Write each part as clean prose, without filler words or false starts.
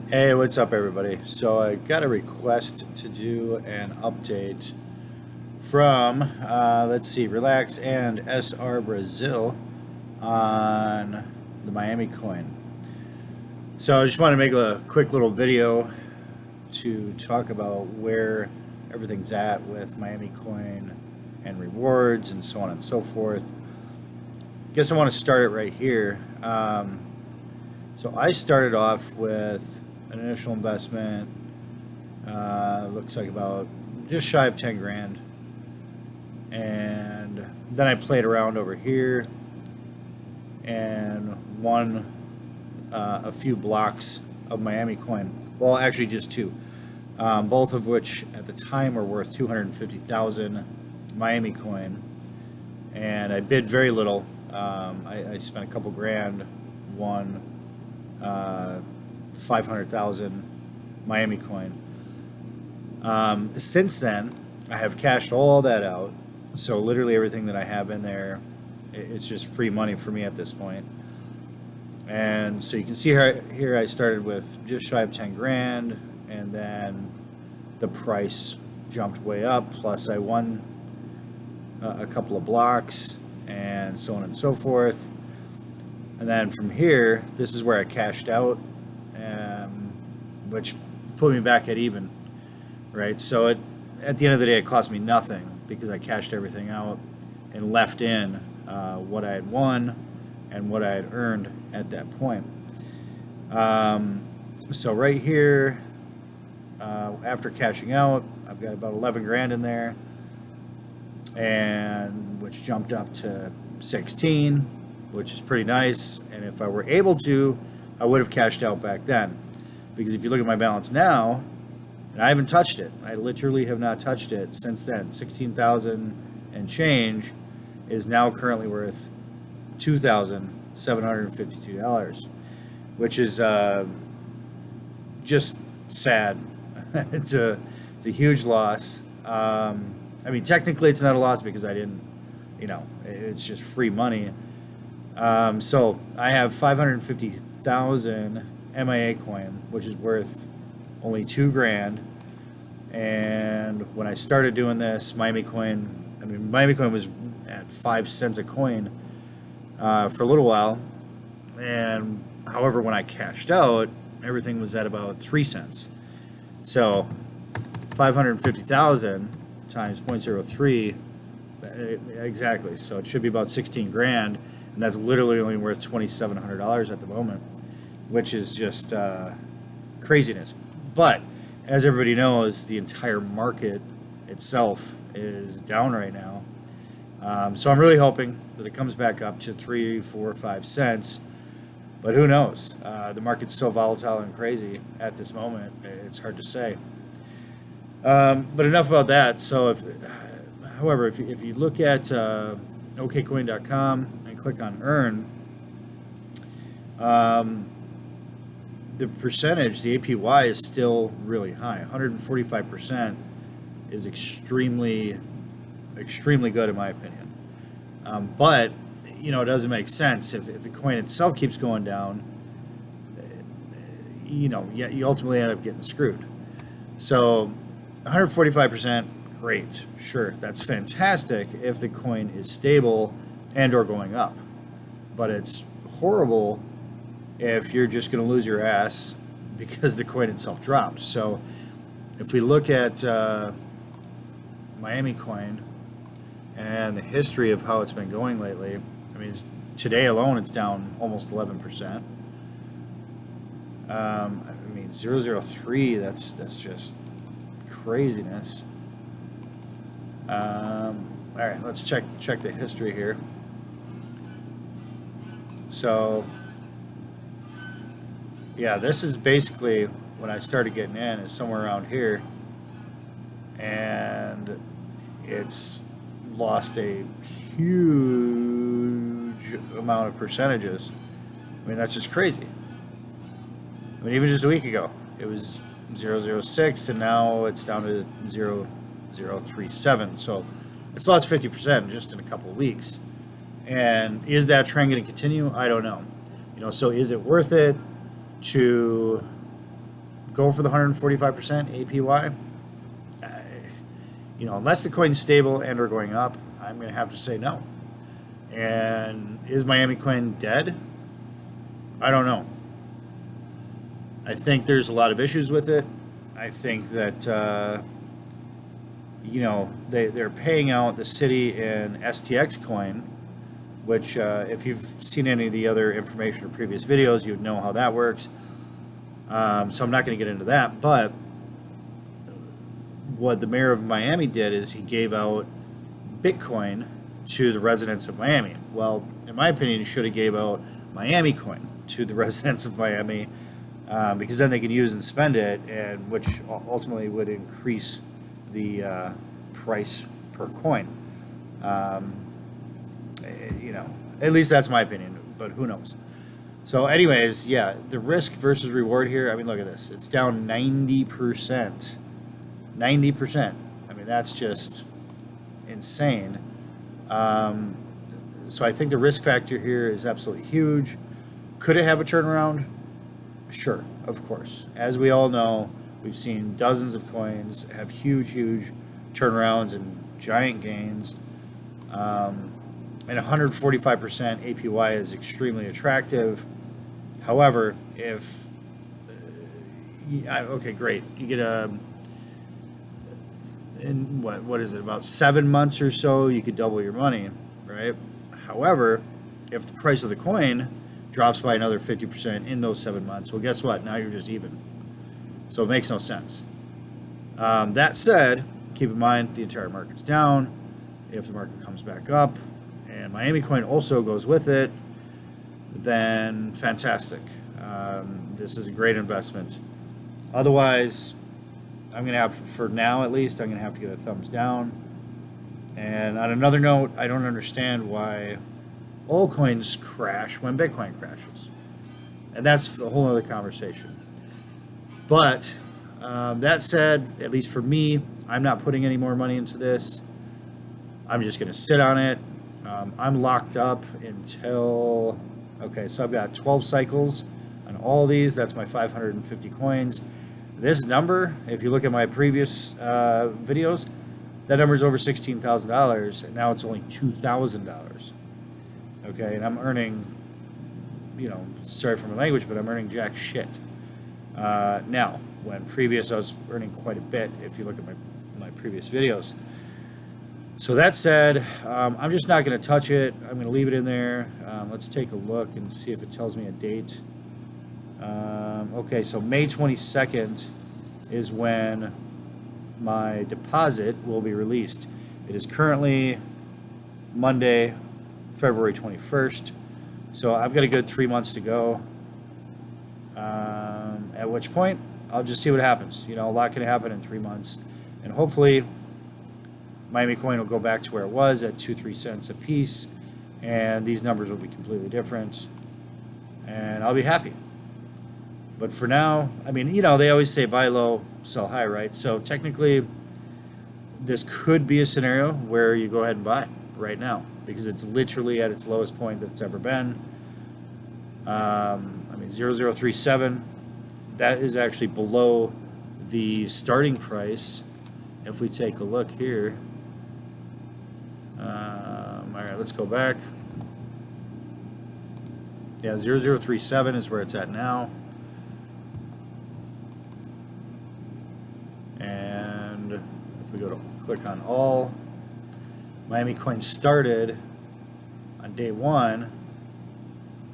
Hey, what's up, everybody? So I got a request to do an update from, let's see, Relax and SR Brazil on the Miami coin. So I just want to make a quick little video to talk about where everything's at with Miami coin and rewards and so on and so forth. Guess I want to start it right here. So I started off with an initial investment. Looks like about just shy of 10 grand. And then I played around over here and won a few blocks of Miami coin. Well, actually, just two. Both of which at the time were worth 250,000 Miami coin. And I bid very little. I spent a couple grand, won 500,000 Miami coin. Since then, I have cashed all that out. So literally everything that I have in there, it's just free money for me at this point. And so you can see here I started with just shy of 10 grand, and then the price jumped way up. Plus I won a couple of blocks and so on and so forth. And then from here, this is where I cashed out, which put me back at even, right? So at the end of the day, it cost me nothing because I cashed everything out and left in what I had won and what I had earned at that point. So right here, after cashing out, I've got about 11 grand in there, and which jumped up to 16, which is pretty nice. And if I were able to, I would have cashed out back then. Because if you look at my balance now, and I haven't touched it, I literally have not touched it since then. 16,000 and change is now currently worth $2,752, which is just sad. it's a huge loss. I mean, technically, it's not a loss because I didn't, it's just free money. So I have 550,000 MIA coin, which is worth only 2 grand. And when I started doing this, Miami coin was at 5 cents a coin for a little while. And however, when I cashed out, everything was at about 3 cents. So 550,000 times 0.03, exactly. So it should be about 16 grand. And that's literally only worth $2,700 at the moment, which is just craziness. But as everybody knows, the entire market itself is down right now. So I'm really hoping that it comes back up to 3, 4, 5 cents. But who knows? The market's so volatile and crazy at this moment, it's hard to say. But enough about that. So, however, if you look at okcoin.com and click on earn, the percentage, the APY, is still really high. 145% is extremely good in my opinion. But it doesn't make sense if the coin itself keeps going down. You ultimately end up getting screwed. So 145%, great, sure, that's fantastic if the coin is stable and or going up. But it's horrible if you're just going to lose your ass because the coin itself dropped. So if we look at Miami coin and the history of how it's been going lately, I mean, today alone it's down almost 11%. I mean, 003, that's just craziness. All right, let's check the history here. So yeah, this is basically when I started getting in, is somewhere around here, and it's lost a huge amount of percentages. I mean, that's just crazy. I mean, even just a week ago, it was 006, and now it's down to 0037. So it's lost 50% just in a couple of weeks. And is that trend going to continue? I don't know. So is it worth it to go for the 145% APY. Unless the coin's stable and or going up, I'm going to have to say no. And is Miami coin dead? I don't know. I think there's a lot of issues with it. I think that they're paying out the city in STX coin, which if you've seen any of the other information or previous videos, you'd know how that works. So I'm not going to get into that. But what the mayor of Miami did is he gave out Bitcoin to the residents of Miami. Well, in my opinion, he should have gave out Miami coin to the residents of Miami, because then they can use and spend it, and which ultimately would increase the price per coin. At least that's my opinion, but who knows? So anyways, yeah, the risk versus reward here, I mean, look at this. It's down 90%. 90%. I mean, that's just insane. So I think the risk factor here is absolutely huge. Could it have a turnaround? Sure, of course. As we all know, we've seen dozens of coins have huge turnarounds and giant gains. And 145% APY is extremely attractive. However, if okay, great, you get in what is it, about 7 months or so, you could double your money, right? However, if the price of the coin drops by another 50% in those 7 months, well, guess what? Now you're just even. So it makes no sense. That said, keep in mind the entire market's down. If the market comes back up and Miami coin also goes with it, then fantastic. This is a great investment. Otherwise, I'm going to have, for now at least, I'm going to have to get a thumbs down. And on another note, I don't understand why all coins crash when Bitcoin crashes. And that's a whole other conversation. But that said, at least for me, I'm not putting any more money into this. I'm just going to sit on it. I'm locked up until, okay, so I've got 12 cycles on all these. That's my 550 coins. This number, if you look at my previous videos, that number is over $16,000, and now it's only $2,000. Okay, and I'm earning, sorry for my language, but I'm earning jack shit. Now, when previous, I was earning quite a bit, if you look at my previous videos. So that said, I'm just not going to touch it. I'm going to leave it in there. Let's take a look and see if it tells me a date. Okay, so May 22nd is when my deposit will be released. It is currently Monday, February 21st. So I've got a good 3 months to go. At which point, I'll just see what happens. A lot can happen in 3 months. And hopefully, Miami coin will go back to where it was at 2-3 cents a piece. And these numbers will be completely different. And I'll be happy. But for now, I mean, they always say buy low, sell high, right? So technically, this could be a scenario where you go ahead and buy right now because it's literally at its lowest point that it's ever been. I mean, 0037, that is actually below the starting price. If we take a look here, all right, let's go back. Yeah, 0037 is where it's at now. And if we go to click on all, Miami coin started on day one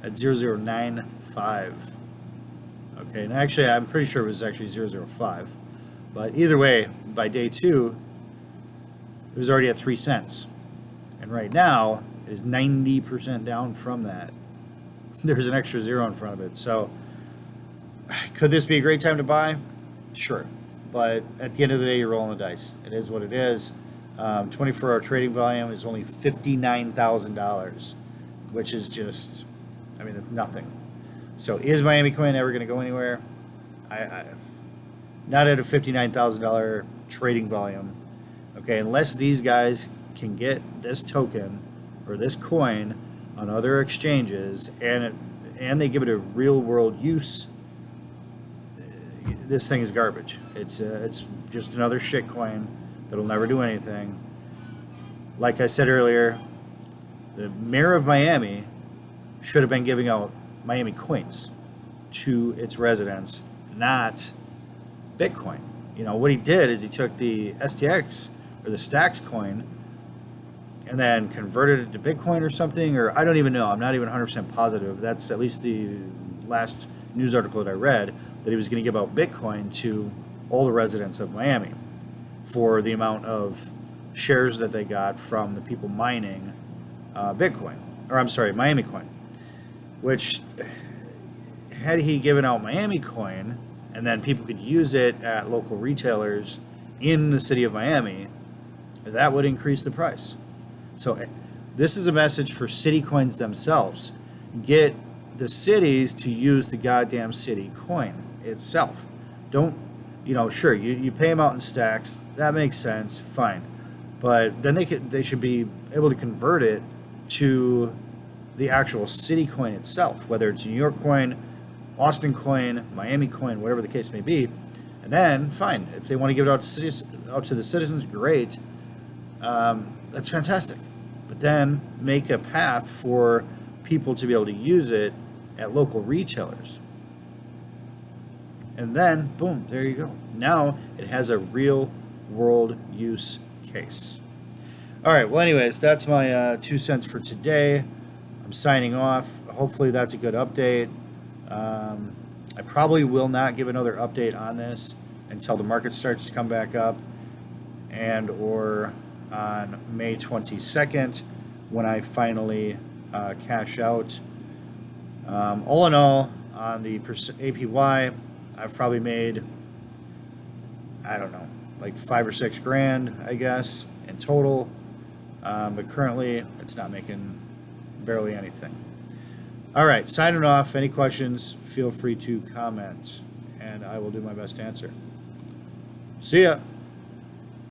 at 0095. Okay, and actually I'm pretty sure it was actually 005. But either way, by day two, it was already at 3 cents. And right now, it is 90% down from that. There's an extra zero in front of it. So, could this be a great time to buy? Sure. But at the end of the day, you're rolling the dice. It is what it is. 24-hour trading volume is only $59,000, which is just, I mean, it's nothing. So is Miami coin ever going to go anywhere? Not at a $59,000 trading volume. Okay, unless these guys can get this token or this coin on other exchanges and they give it a real world use, this thing is garbage. It's just another shit coin that'll never do anything. Like I said earlier, the mayor of Miami should have been giving out Miami coins to its residents, not Bitcoin. You know, what he did is he took the STX or the Stacks coin and then converted it to Bitcoin or something, or I don't even know. I'm not even 100% positive. That's at least the last news article that I read, that he was going to give out Bitcoin to all the residents of Miami for the amount of shares that they got from the people mining Bitcoin, or I'm sorry, Miami coin, which had he given out Miami coin and then people could use it at local retailers in the city of Miami, that would increase the price. So this is a message for city coins themselves. Get the cities to use the goddamn city coin itself. Don't, sure, you pay them out in stacks. That makes sense, fine. But then they should be able to convert it to the actual city coin itself, whether it's New York coin, Austin coin, Miami coin, whatever the case may be. And then, fine, if they want to give it out to the citizens, great. That's fantastic. But then make a path for people to be able to use it at local retailers. And then, boom, there you go. Now it has a real world use case. All right, well, anyways, that's my 2 cents for today. I'm signing off. Hopefully that's a good update. I probably will not give another update on this until the market starts to come back up, and or on May 22nd when I finally cash out. All in all, on the APY, I've probably made, I don't know, like $5 or $6 grand, I guess, in total. But currently, it's not making barely anything. All right, signing off. Any questions, feel free to comment, and I will do my best to answer. See ya.